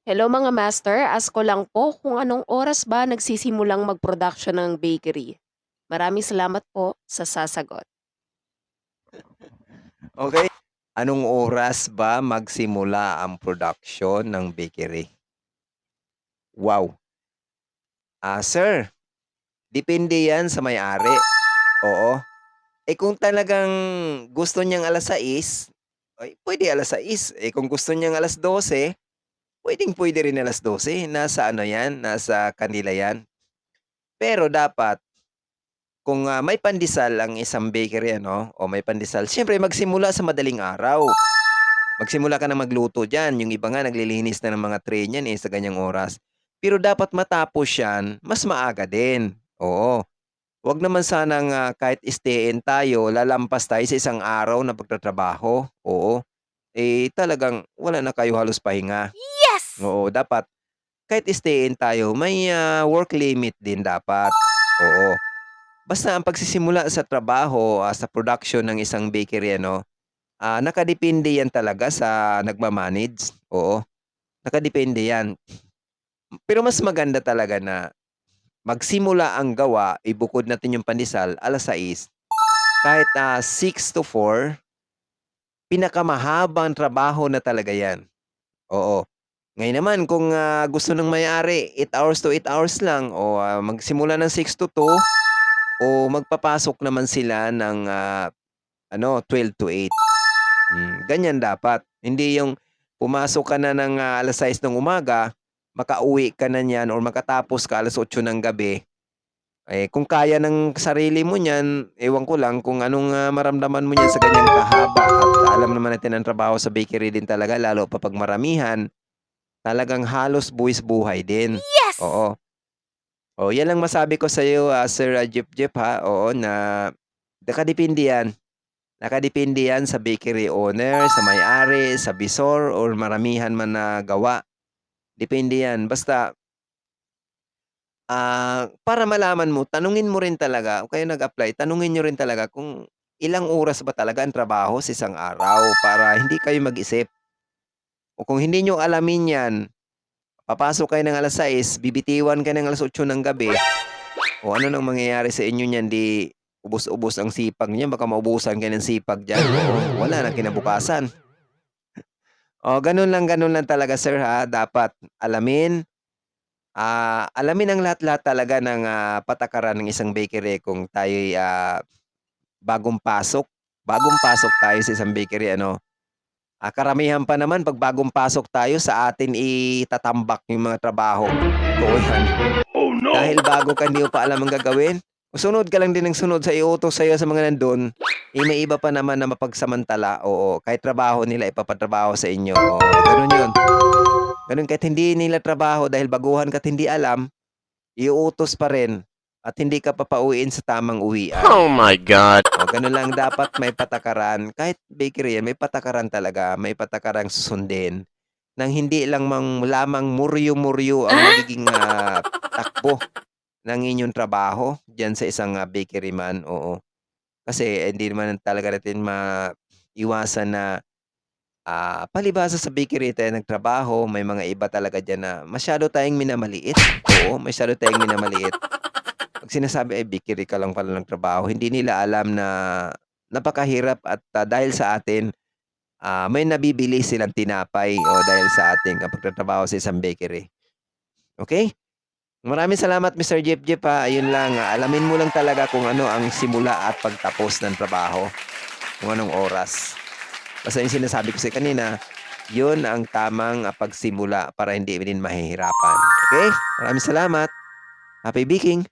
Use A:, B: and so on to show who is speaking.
A: Hello mga master, ask ko lang po kung anong oras ba nagsisimulang mag-production ng bakery? Maraming salamat po sa sasagot.
B: Okay. Anong oras ba magsimula ang production ng bakery? Wow! Sir, depende yan sa may-ari. Oo. Kung talagang gusto niyang 6:00, ay puwede 6:00. Kung gusto niyang 12:00, puwedeng-puwede rin 12:00. Nasa ano yan, nasa kanila yan. Pero dapat kung, may pandesal ang isang bakery ano, o may pandesal, siyempre magsimula sa madaling araw. Magsimula ka na magluto diyan, yung iba nga naglilinis na ng mga tray niyan, sa ganyang oras. Pero dapat matapos yan mas maaga din, oo. 'Wag naman sanang, kahit stay-in tayo, lalampas tayo sa isang araw na pagtatrabaho, oo. Talagang wala na kayo halos pahinga.
C: Yes!
B: Oo, dapat kahit stay-in tayo may, work limit din dapat, oo. Basta ang pagsisimula sa trabaho, sa production ng isang bakery ano, nakadepende yan talaga sa nagma-manage, oo, nakadepende yan. Pero mas maganda talaga na magsimula ang gawa, ibukod natin yung pandesal 6:00, kahit, 6 to 4, pinakamahabang trabaho na talaga yan, oo. Ngayon naman kung, gusto ng may-ari 8 hours to 8 hours lang o, magsimula ng 6 to 2 o magpapasok naman sila ng, 12 to 8. Ganyan dapat. Hindi yung pumasok ka na ng, 6:00 ng umaga, makauwi ka na niyan or makatapos ka 8:00 ng gabi. Kung kaya ng sarili mo niyan, ewan ko lang kung anong, maramdaman mo niyan sa ganyang kahaba at alam naman natin ang trabaho sa bakery din talaga lalo pa 'pag maramihan, talagang halos buwis buhay din,
C: Yes!
B: oo. Oh, 'yan lang masabi ko sa'yo, Sir, Jeep ha, oo, na nakadepende 'yan. Nakadepende 'yan sa bakery owner, sa may-ari, sa bisor or maramihan man na gawa, depende 'yan. Basta, para malaman mo, tanungin mo rin talaga o kaya nag-apply, tanungin niyo rin talaga kung ilang oras ba talaga ang trabaho sa isang araw para hindi kayo mag-isip. O kung hindi niyo alamin 'yan, papasok kayo ng 6:00, bibitiwan ka ng 8:00 ng gabi, o ano nang mangyayari sa inyo niyan, 'di ubos-ubos ang sipag niyan, baka maubusan kayo ng sipag diyan, oo, wala ng kinabukasan. Oh, gano'n lang talaga sir ha, dapat alamin, alamin ang lahat-lahat talaga ng, patakaran ng isang bakery kung tayo'y, bagong pasok. Bagong pasok tayo sa isang bakery ano, karamihan pa naman 'pag bagong pasok tayo sa atin itatambak yung mga trabaho, totoo yan. Dahil bago ka, hindi mo pa alam ang gagawin, sunod ka lang din ng sunod sa iutos sa'yo sa mga nandun, may iba pa naman na mapagsamantala, oo, kahit trabaho nila ipapatrabaho sa inyo, oo, gano'n 'yun. Gano'n kahit hindi nila trabaho dahil baguhan ka't hindi alam, iuutos pa rin at hindi ka papauwiin sa tamang uwian.
C: Oh my God!
B: O gano'n lang dapat may patakaran, kahit bakery yan may patakaran talaga, may patakarang susundin, nang hindi lang lamang muryo-muryo ang magiging, takbo ng inyong trabaho diyan sa isang, bakery man, oo. Kasi hindi naman talaga natin maiwasan na, palibhasa sa bakery tayo nagtrabaho, may mga iba talaga diyan na masyado tayong minamaliit, oo, masyado tayong minamaliit. 'Pag sinasabi, ay bakery ka lang pala nagtrabaho, hindi nila alam na napakahirap at, dahil sa atin, may nabibili silang tinapay o dahil sa ating, pagtatrabaho sa isang bakery, okey? Maraming salamat Mr. Jeep Jeep, ayun lang, alamin mo lang talaga kung ano ang simula at pagtapos ng trabaho, kung anong oras. Basta yung sinasabi ko sa'yo kanina, yun ang tamang, pagsimula para hindi rin mahihirapan, okey? Maraming salamat. Happy baking.